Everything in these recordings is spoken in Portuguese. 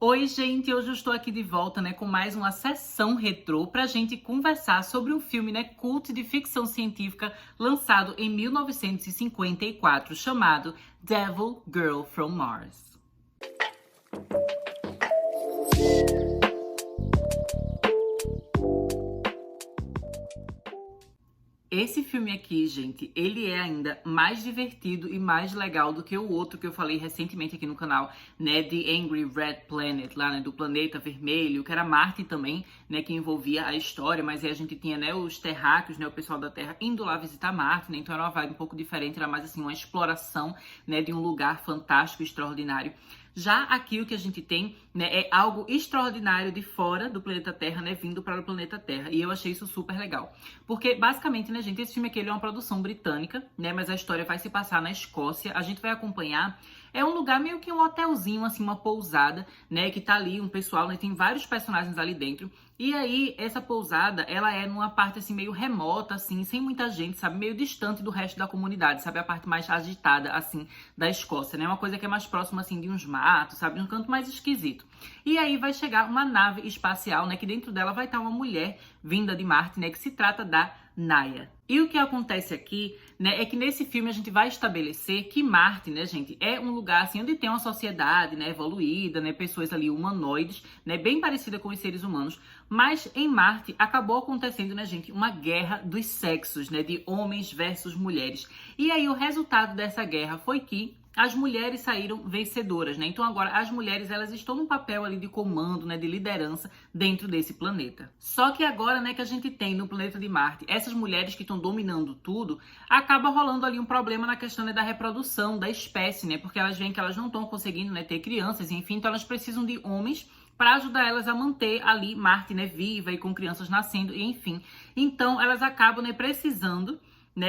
Oi, gente! Hoje eu estou aqui de volta, com mais uma sessão retrô pra gente conversar sobre um filme, cult de ficção científica lançado em 1954, chamado Devil Girl from Mars. Esse filme aqui, gente, ele é ainda mais divertido e mais legal do que o outro que eu falei recentemente aqui no canal, The Angry Red Planet, lá, do Planeta Vermelho, que era Marte também, que envolvia a história, mas aí a gente tinha, os terráqueos, o pessoal da Terra indo lá visitar Marte, então era uma vibe um pouco diferente, era mais assim, uma exploração, de um lugar fantástico, extraordinário. Já aqui o que a gente tem, é algo extraordinário de fora do planeta Terra, vindo para o planeta Terra. E eu achei isso super legal. Porque, basicamente, gente, esse filme aqui ele é uma produção britânica, mas a história vai se passar na Escócia. A gente vai acompanhar, é um lugar meio que um hotelzinho, assim, uma pousada, que tá ali um pessoal, tem vários personagens ali dentro. E aí, essa pousada, ela é numa parte, assim, meio remota, assim, sem muita gente, sabe? Meio distante do resto da comunidade, sabe? A parte mais agitada, assim, da Escócia, Uma coisa que é mais próxima, assim, de uns matos, sabe? Um canto mais esquisito. E aí vai chegar uma nave espacial, que dentro dela vai estar uma mulher vinda de Marte, que se trata da Naya. E o que acontece aqui, é que nesse filme a gente vai estabelecer que Marte, gente, é um lugar, assim, onde tem uma sociedade, evoluída, pessoas ali humanoides, bem parecida com os seres humanos, mas em Marte acabou acontecendo, gente, uma guerra dos sexos, de homens versus mulheres. E aí o resultado dessa guerra foi que as mulheres saíram vencedoras, Então agora as mulheres, elas estão num papel ali de comando, de liderança dentro desse planeta. Só que agora, que a gente tem no planeta de Marte, essas mulheres que estão dominando tudo, acaba rolando ali um problema na questão da reprodução da espécie, Porque elas veem que elas não estão conseguindo, ter crianças, enfim, então elas precisam de homens para ajudar elas a manter ali Marte, viva e com crianças nascendo, e enfim. Então elas acabam, precisando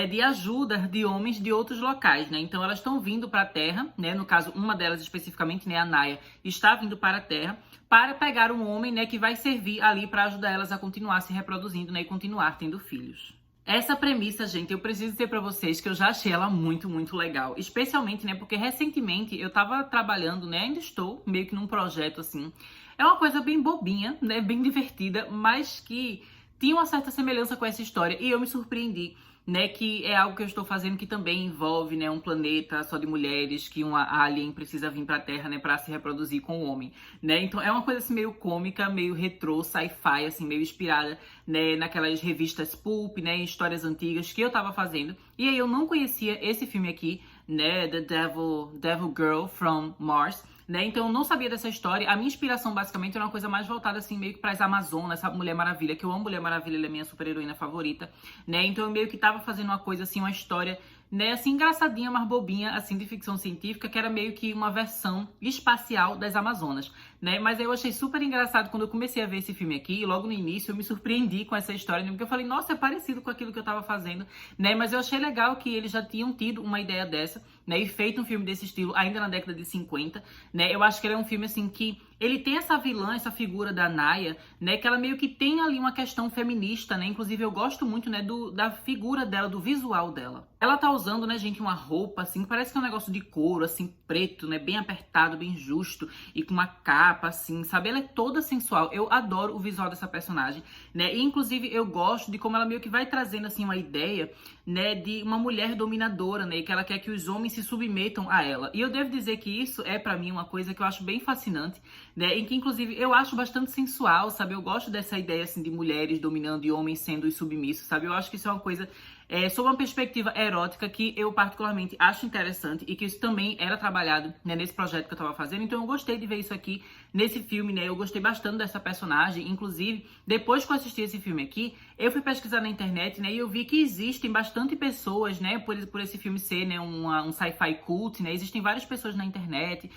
de ajuda de homens de outros locais, Então elas estão vindo para a Terra, No caso, uma delas especificamente, a Naya, está vindo para a Terra para pegar um homem, que vai servir ali para ajudar elas a continuar se reproduzindo, e continuar tendo filhos. Essa premissa, gente, eu preciso dizer pra vocês que eu já achei ela muito, muito legal. Especialmente, porque recentemente eu tava trabalhando, ainda estou meio que num projeto assim. É uma coisa bem bobinha, bem divertida, mas que tinha uma certa semelhança com essa história. E eu me surpreendi, que é algo que eu estou fazendo que também envolve, um planeta só de mulheres, que uma alien precisa vir pra Terra, pra se reproduzir com o homem, Então é uma coisa assim meio cômica, meio retrô, sci-fi, assim, meio inspirada, naquelas revistas pulp, histórias antigas que eu tava fazendo. E aí eu não conhecia esse filme aqui, The Devil Girl from Mars, Então eu não sabia dessa história. A minha inspiração basicamente era uma coisa mais voltada assim meio que para as Amazonas, sabe? Mulher Maravilha, que eu amo Mulher Maravilha, ela é minha super-heroína favorita, Então eu meio que tava fazendo uma coisa assim, uma história, assim, engraçadinha, mas bobinha, assim, de ficção científica, que era meio que uma versão espacial das Amazonas, Mas aí eu achei super engraçado quando eu comecei a ver esse filme aqui, e logo no início eu me surpreendi com essa história, porque eu falei, nossa, é parecido com aquilo que eu tava fazendo, Mas eu achei legal que eles já tinham tido uma ideia dessa, e feito um filme desse estilo ainda na década de 50, Eu acho que ele é um filme, assim, que ele tem essa vilã, essa figura da Naya, que ela meio que tem ali uma questão feminista, Inclusive eu gosto muito, da figura dela, do visual dela. Ela tá usando, gente, uma roupa, assim, parece que é um negócio de couro, assim, preto, bem apertado, bem justo, e com uma capa, assim, sabe? Ela é toda sensual. Eu adoro o visual dessa personagem, E inclusive eu gosto de como ela meio que vai trazendo, assim, uma ideia, de uma mulher dominadora, E que ela quer que os homens se submetam a ela. E eu devo dizer que isso é, pra mim, uma coisa que eu acho bem fascinante, em que, inclusive, eu acho bastante sensual, sabe? Eu gosto dessa ideia, assim, de mulheres dominando e homens sendo os submissos, sabe? Eu acho que isso é uma coisa, sob uma perspectiva erótica, que eu particularmente acho interessante e que isso também era trabalhado, nesse projeto que eu tava fazendo. Então eu gostei de ver isso aqui nesse filme, Eu gostei bastante dessa personagem. Inclusive, depois que eu assisti esse filme aqui, eu fui pesquisar na internet, e eu vi que existem bastante pessoas, por esse filme ser, um sci-fi cult, Existem várias pessoas na internet,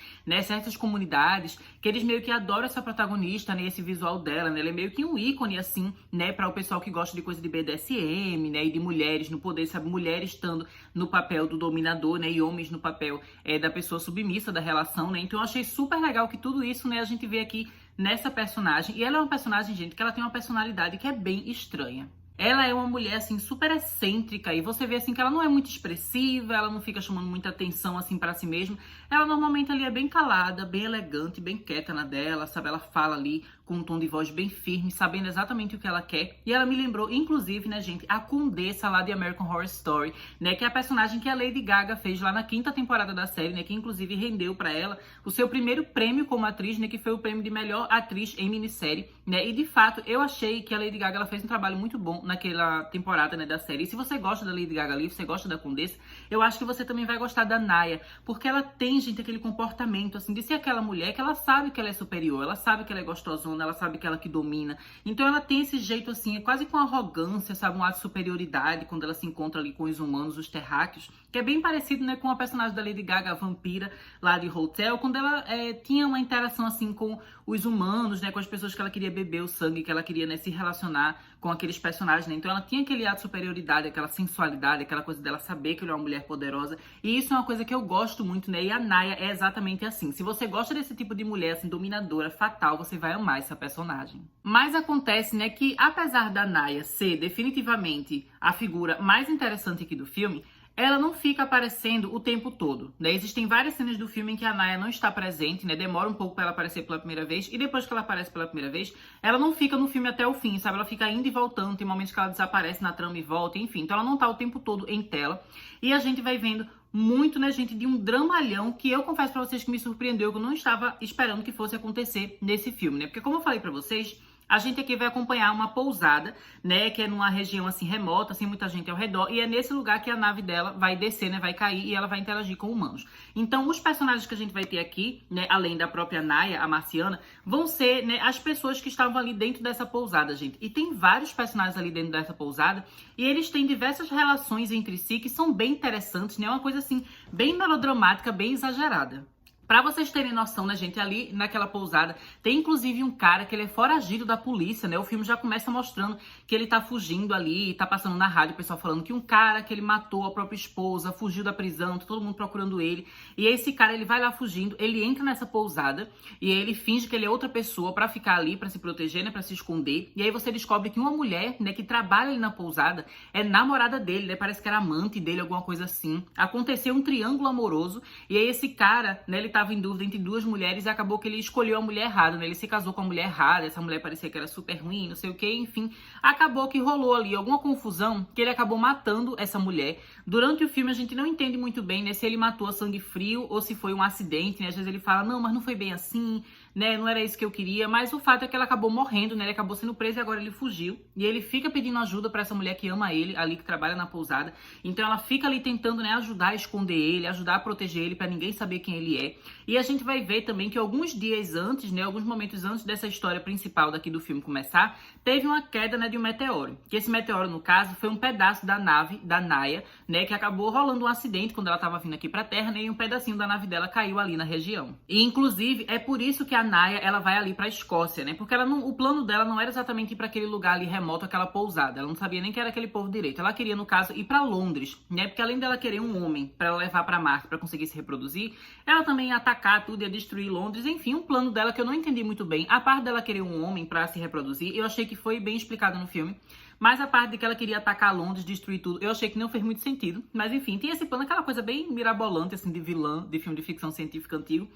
certas comunidades, que eles meio que adoram essa protagonista, esse visual dela, Ela é meio que um ícone, assim, para o pessoal que gosta de coisa de BDSM, e de mulheres no poder, sabe? Mulheres estando no papel do dominador, E homens no papel da pessoa submissa da relação, Então eu achei super legal que tudo isso, a gente vê aqui nessa personagem. E ela é uma personagem, gente, que ela tem uma personalidade que é bem estranha. Ela é uma mulher, assim, super excêntrica e você vê, assim, que ela não é muito expressiva, ela não fica chamando muita atenção, assim, pra si mesma. Ela normalmente ali é bem calada, bem elegante, bem quieta na dela, sabe? Ela fala ali com um tom de voz bem firme, sabendo exatamente o que ela quer. E ela me lembrou, inclusive, né, gente, a Condessa lá de American Horror Story, né? Que é a personagem que a Lady Gaga fez lá na 5ª temporada da série, né? Que inclusive rendeu pra ela o seu primeiro prêmio como atriz, né? Que foi o prêmio de melhor atriz em minissérie, né? E de fato, eu achei que a Lady Gaga ela fez um trabalho muito bom naquela temporada, né, da série. E se você gosta da Lady Gaga ali, você gosta da Condessa, eu acho que você também vai gostar da Naya, porque ela tem, gente, aquele comportamento, assim, de ser aquela mulher que ela sabe que ela é superior, ela sabe que ela é gostosona, ela sabe que ela que domina. Então ela tem esse jeito, assim, é quase com arrogância, sabe, um ato de superioridade, quando ela se encontra ali com os humanos, os terráqueos, que é bem parecido, né, com a personagem da Lady Gaga, a vampira, lá de Hotel, quando ela tinha uma interação, assim, com os humanos, né, com as pessoas que ela queria beber o sangue, que ela queria, né, se relacionar com aqueles personagens, né? Então ela tinha aquele ato de superioridade, aquela sensualidade, aquela coisa dela saber que ela é uma mulher poderosa. E isso é uma coisa que eu gosto muito, né? E a Naya é exatamente assim. Se você gosta desse tipo de mulher, assim, dominadora, fatal, você vai amar essa personagem. Mas acontece, né, que apesar da Naya ser definitivamente a figura mais interessante aqui do filme, ela não fica aparecendo o tempo todo, né? Existem várias cenas do filme em que a Naya não está presente, né? Demora um pouco para ela aparecer pela primeira vez, e depois que ela aparece pela primeira vez, ela não fica no filme até o fim, sabe? Ela fica indo e voltando, tem momentos que ela desaparece na trama e volta, enfim. Então ela não tá o tempo todo em tela, e a gente vai vendo muito, né, gente, de um dramalhão que eu confesso pra vocês que me surpreendeu, que eu não estava esperando que fosse acontecer nesse filme, né? Porque como eu falei pra vocês, a gente aqui vai acompanhar uma pousada, né, que é numa região assim remota, sem muita gente ao redor, e é nesse lugar que a nave dela vai descer, né, vai cair e ela vai interagir com humanos. Então, os personagens que a gente vai ter aqui, né, além da própria Naya, a marciana, vão ser, né, as pessoas que estavam ali dentro dessa pousada, gente. E tem vários personagens ali dentro dessa pousada, e eles têm diversas relações entre si que são bem interessantes, né, uma coisa assim, bem melodramática, bem exagerada. Pra vocês terem noção, né, gente, ali naquela pousada tem inclusive um cara que ele é foragido da polícia, né? O filme já começa mostrando que ele tá fugindo ali, tá passando na rádio o pessoal falando que um cara que ele matou a própria esposa, fugiu da prisão, tá todo mundo procurando ele. E esse cara, ele vai lá fugindo, ele entra nessa pousada e aí ele finge que ele é outra pessoa pra ficar ali, pra se proteger, né, pra se esconder. E aí você descobre que uma mulher, né, que trabalha ali na pousada é namorada dele, né? Parece que era amante dele, alguma coisa assim. Aconteceu um triângulo amoroso e aí esse cara, né, ele estava em dúvida entre duas mulheres e acabou que ele escolheu a mulher errada, né? Ele se casou com a mulher errada, essa mulher parecia que era super ruim, não sei o que, enfim. Acabou que rolou ali alguma confusão, que ele acabou matando essa mulher. Durante o filme a gente não entende muito bem, né, se ele matou a sangue frio ou se foi um acidente, né? Às vezes ele fala, não, mas não foi bem assim, né? Não era isso que eu queria, mas o fato é que ela acabou morrendo, né? Ele acabou sendo preso e agora ele fugiu. E ele fica pedindo ajuda pra essa mulher que ama ele, ali que trabalha na pousada. Então ela fica ali tentando, né, ajudar a esconder ele, ajudar a proteger ele pra ninguém saber quem ele é. E a gente vai ver também que alguns dias antes, né, alguns momentos antes dessa história principal daqui do filme começar, teve uma queda, né, de um meteoro. Que esse meteoro, no caso, foi um pedaço da nave da Naya, né, que acabou rolando um acidente quando ela tava vindo aqui pra Terra, né, e um pedacinho da nave dela caiu ali na região. E inclusive é por isso que a Naya, ela vai ali pra Escócia, né, porque ela não, o plano dela não era exatamente ir pra aquele lugar ali remoto, aquela pousada. Ela não sabia nem que era aquele povo direito. Ela queria, no caso, ir pra Londres, né, porque além dela querer um homem pra ela levar pra Marte pra conseguir se reproduzir, ela também ia atacar tudo, ia destruir Londres, enfim, um plano dela que eu não entendi muito bem. A parte dela querer um homem pra se reproduzir, eu achei que foi bem explicado no filme. Mas a parte de que ela queria atacar Londres, destruir tudo, eu achei que não fez muito sentido. Mas enfim, tem esse plano, aquela coisa bem mirabolante, assim, de vilã, de filme de ficção científica antigo,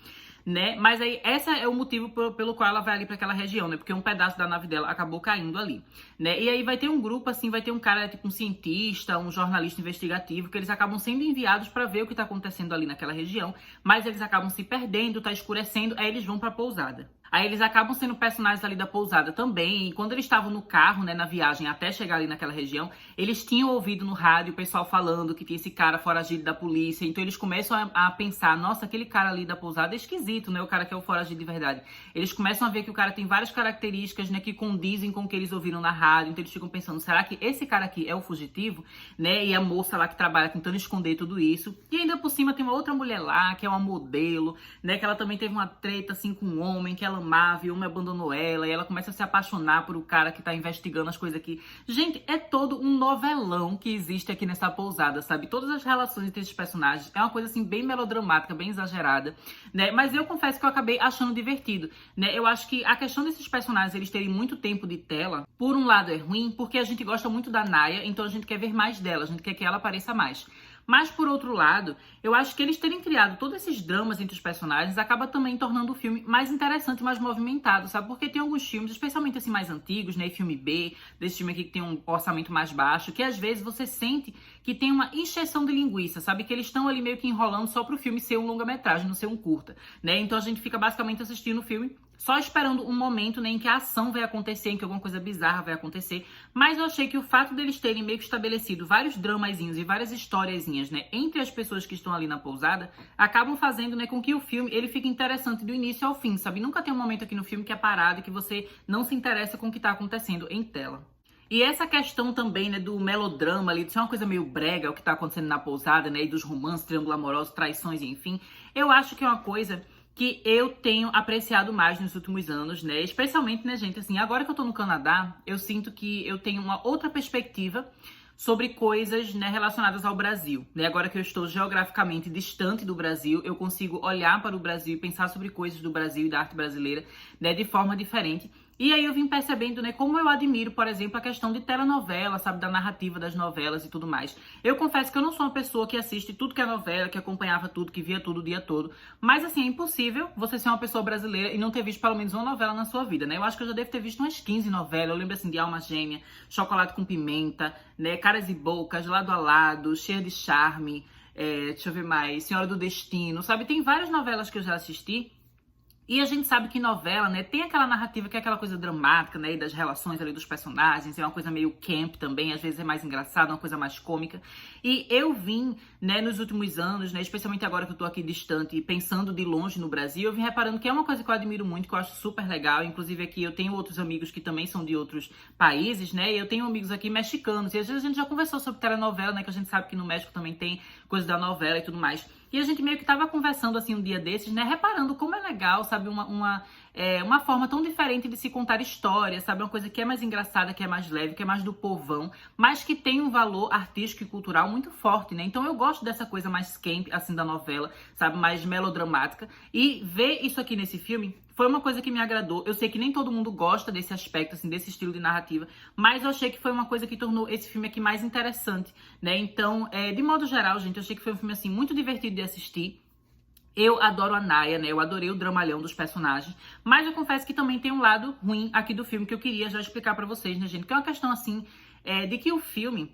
né? Mas aí, esse é o motivo pelo qual ela vai ali pra aquela região, né? Porque um pedaço da nave dela acabou caindo ali, né? E aí vai ter um grupo, assim, vai ter um cara, tipo um cientista, um jornalista investigativo, que eles acabam sendo enviados pra ver o que tá acontecendo ali naquela região, mas eles acabam se perdendo, tá escurecendo, aí eles vão pra pousada. Aí eles acabam sendo personagens ali da pousada também, e quando eles estavam no carro, né, na viagem até chegar ali naquela região, eles tinham ouvido no rádio o pessoal falando que tinha esse cara foragido da polícia, então eles começam a pensar, nossa, aquele cara ali da pousada é esquisito, né, o cara que é o foragido de verdade. Eles começam a ver que o cara tem várias características, né, que condizem com o que eles ouviram na rádio, então eles ficam pensando, será que esse cara aqui é o fugitivo, né, e a moça lá que trabalha tentando esconder tudo isso. E ainda por cima tem uma outra mulher lá, que é uma modelo, né, que ela também teve uma treta, assim, com um homem, que ela ela amava e o homem abandonou ela, e ela começa a se apaixonar por o cara que tá investigando as coisas aqui. Gente, é todo um novelão que existe aqui nessa pousada, sabe? Todas as relações entre esses personagens é uma coisa assim bem melodramática, bem exagerada, né? Mas eu confesso que eu acabei achando divertido, né? Eu acho que a questão desses personagens eles terem muito tempo de tela, por um lado é ruim, porque a gente gosta muito da Naya, então a gente quer ver mais dela, a gente quer que ela apareça mais. Mas, por outro lado, eu acho que eles terem criado todos esses dramas entre os personagens acaba também tornando o filme mais interessante, mais movimentado, sabe? Porque tem alguns filmes, especialmente assim mais antigos, né? Filme B, desse filme aqui que tem um orçamento mais baixo, que às vezes você sente que tem uma encheção de linguiça, sabe? Que eles estão ali meio que enrolando só pro filme ser um longa-metragem, não ser um curta, né? Então a gente fica basicamente assistindo o filme só esperando um momento, né, em que a ação vai acontecer, em que alguma coisa bizarra vai acontecer. Mas eu achei que o fato deles terem meio que estabelecido vários dramazinhos e várias historiazinhas, né, entre as pessoas que estão ali na pousada, acabam fazendo, né, com que o filme ele fique interessante do início ao fim, sabe? Nunca tem um momento aqui no filme que é parado e que você não se interessa com o que tá acontecendo em tela. E essa questão também, né, do melodrama ali, de ser uma coisa meio brega, o que tá acontecendo na pousada, né, e dos romances, triângulo amoroso, traições, enfim, eu acho que é uma coisa que eu tenho apreciado mais nos últimos anos, né? Especialmente, né, gente, assim, agora que eu tô no Canadá, eu sinto que eu tenho uma outra perspectiva sobre coisas, né, relacionadas ao Brasil, né? Agora que eu estou geograficamente distante do Brasil, eu consigo olhar para o Brasil e pensar sobre coisas do Brasil e da arte brasileira, né, de forma diferente. E aí eu vim percebendo, né, como eu admiro, por exemplo, a questão de telenovela, sabe, da narrativa das novelas e tudo mais. Eu confesso que eu não sou uma pessoa que assiste tudo que é novela, que acompanhava tudo, que via tudo o dia todo. Mas, assim, é impossível você ser uma pessoa brasileira e não ter visto pelo menos uma novela na sua vida, né? Eu acho que eu já devo ter visto umas 15 novelas. Eu lembro, assim, de Alma Gêmea, Chocolate com Pimenta, né, Caras e Bocas, Lado a Lado, Cheia de Charme, deixa eu ver mais, Senhora do Destino, sabe? Tem várias novelas que eu já assisti. E a gente sabe que novela, né, tem aquela narrativa que é aquela coisa dramática, né, e das relações ali dos personagens, é uma coisa meio camp também, às vezes é mais engraçada, uma coisa mais cômica. E eu vim, né, nos últimos anos, né, especialmente agora que eu tô aqui distante e pensando de longe no Brasil, eu vim reparando que é uma coisa que eu admiro muito, que eu acho super legal. Inclusive aqui eu tenho outros amigos que também são de outros países, né, e eu tenho amigos aqui mexicanos, e às vezes a gente já conversou sobre telenovela, né, que a gente sabe que no México também tem coisa da novela e tudo mais. E a gente meio que tava conversando, assim, um dia desses, né, reparando como é legal, sabe, uma forma tão diferente de se contar histórias, sabe, uma coisa que é mais engraçada, que é mais leve, que é mais do povão, mas que tem um valor artístico e cultural muito forte, né, então eu gosto dessa coisa mais camp, assim, da novela, sabe, mais melodramática, e ver isso aqui nesse filme foi uma coisa que me agradou. Eu sei que nem todo mundo gosta desse aspecto, assim, desse estilo de narrativa, mas eu achei que foi uma coisa que tornou esse filme aqui mais interessante, né? Então, de modo geral, gente, eu achei que foi um filme, assim, muito divertido de assistir. Eu adoro a Naya, né? Eu adorei o dramalhão dos personagens, mas eu confesso que também tem um lado ruim aqui do filme que eu queria já explicar pra vocês, né, gente? Que é uma questão, assim, de que o filme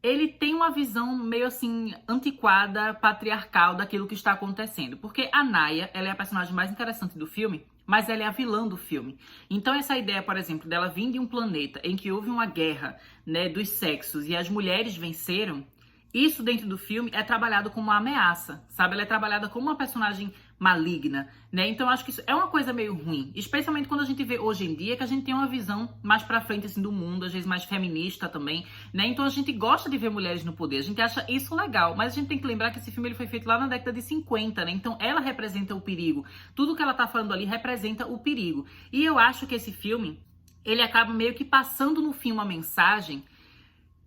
ele tem uma visão meio assim antiquada, patriarcal daquilo que está acontecendo. Porque a Naya, ela é a personagem mais interessante do filme, mas ela é a vilã do filme. Então essa ideia, por exemplo, dela vir de um planeta em que houve uma guerra, né, dos sexos e as mulheres venceram, isso dentro do filme é trabalhado como uma ameaça, sabe? Ela é trabalhada como uma personagem maligna, né? Então acho que isso é uma coisa meio ruim, especialmente quando a gente vê hoje em dia que a gente tem uma visão mais pra frente assim do mundo, às vezes mais feminista também, né? Então a gente gosta de ver mulheres no poder, a gente acha isso legal, mas a gente tem que lembrar que esse filme ele foi feito lá na década de 50, né? Então ela representa o perigo. Tudo que ela tá falando ali representa o perigo. E eu acho que esse filme, ele acaba meio que passando no fim uma mensagem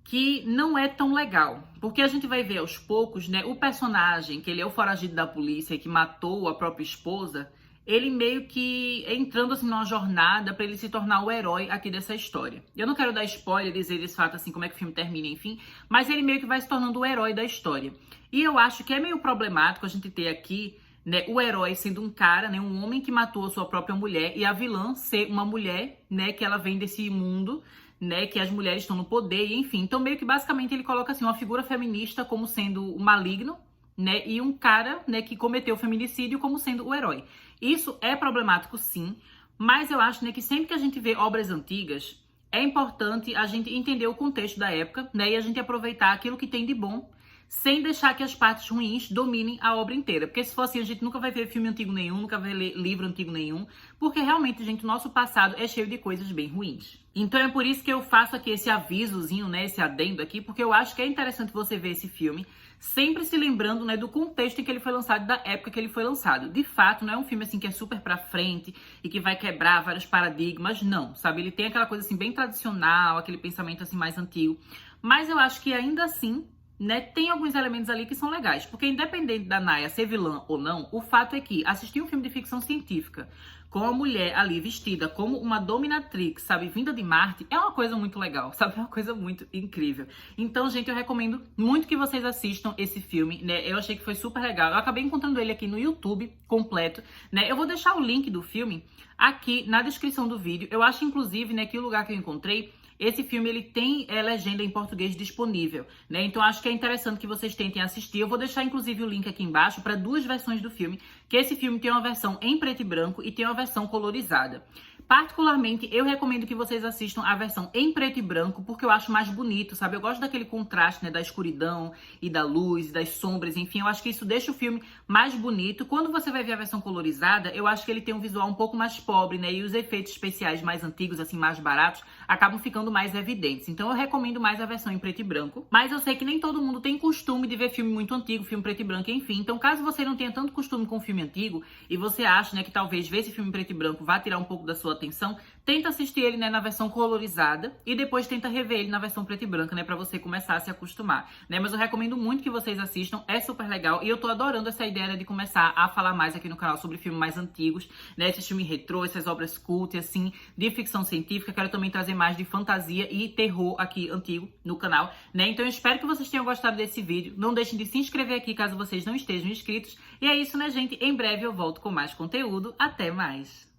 que não é tão legal, porque a gente vai ver aos poucos, né, o personagem, que ele é o foragido da polícia e que matou a própria esposa, ele meio que entrando assim numa jornada para ele se tornar o herói aqui dessa história. Eu não quero dar spoiler, dizer desse fato assim como é que o filme termina, enfim, mas ele meio que vai se tornando o herói da história. E eu acho que é meio problemático a gente ter aqui, né, o herói sendo um cara, né, um homem que matou a sua própria mulher, e a vilã ser uma mulher, né, que ela vem desse mundo, né, que as mulheres estão no poder, e enfim. Então meio que basicamente ele coloca assim uma figura feminista como sendo o maligno, né, e um cara, né, que cometeu o feminicídio como sendo o herói. Isso é problemático, sim, mas eu acho, né, que sempre que a gente vê obras antigas, é importante a gente entender o contexto da época, né, e a gente aproveitar aquilo que tem de bom, sem deixar que as partes ruins dominem a obra inteira. Porque se for assim, a gente nunca vai ver filme antigo nenhum, nunca vai ler livro antigo nenhum, porque realmente, gente, o nosso passado é cheio de coisas bem ruins. Então é por isso que eu faço aqui esse avisozinho, né, esse adendo aqui, porque eu acho que é interessante você ver esse filme, sempre se lembrando, né, do contexto em que ele foi lançado, da época que ele foi lançado. De fato, não é um filme assim que é super pra frente e que vai quebrar vários paradigmas, não, sabe? Ele tem aquela coisa assim bem tradicional, aquele pensamento assim mais antigo, mas eu acho que ainda assim, né, tem alguns elementos ali que são legais, porque independente da Naya ser vilã ou não, o fato é que assistir um filme de ficção científica com a mulher ali vestida como uma dominatrix, sabe, vinda de Marte, é uma coisa muito legal, sabe, é uma coisa muito incrível. Então, gente, eu recomendo muito que vocês assistam esse filme, né, eu achei que foi super legal. Eu acabei encontrando ele aqui no YouTube completo, né, eu vou deixar o link do filme aqui na descrição do vídeo. Eu acho, inclusive, né, que o lugar que eu encontrei, esse filme, ele tem legenda em português disponível, né? Então, acho que é interessante que vocês tentem assistir. Eu vou deixar, inclusive, o link aqui embaixo para duas versões do filme, que esse filme tem uma versão em preto e branco e tem uma versão colorizada. Particularmente, eu recomendo que vocês assistam a versão em preto e branco, porque eu acho mais bonito, sabe? Eu gosto daquele contraste, né, da escuridão e da luz, e das sombras, enfim, eu acho que isso deixa o filme mais bonito. Quando você vai ver a versão colorizada, eu acho que ele tem um visual um pouco mais pobre, né? E os efeitos especiais mais antigos, assim, mais baratos, acabam ficando mais evidentes. Então eu recomendo mais a versão em preto e branco. Mas eu sei que nem todo mundo tem costume de ver filme muito antigo, filme preto e branco, enfim. Então, caso você não tenha tanto costume com filme antigo e você acha, né, que talvez ver esse filme em preto e branco vá tirar um pouco da sua atenção, tenta assistir ele, né, na versão colorizada e depois tenta rever ele na versão preto e branca, né, pra você começar a se acostumar, né? Mas eu recomendo muito que vocês assistam, é super legal e eu tô adorando essa ideia, né, de começar a falar mais aqui no canal sobre filmes mais antigos, né, esses filmes retrô, essas obras cult, assim, de ficção científica. Quero também trazer mais de fantasia e terror aqui antigo no canal, né? Então eu espero que vocês tenham gostado desse vídeo. Não deixem de se inscrever aqui caso vocês não estejam inscritos. E é isso, né, gente? Em breve eu volto com mais conteúdo. Até mais!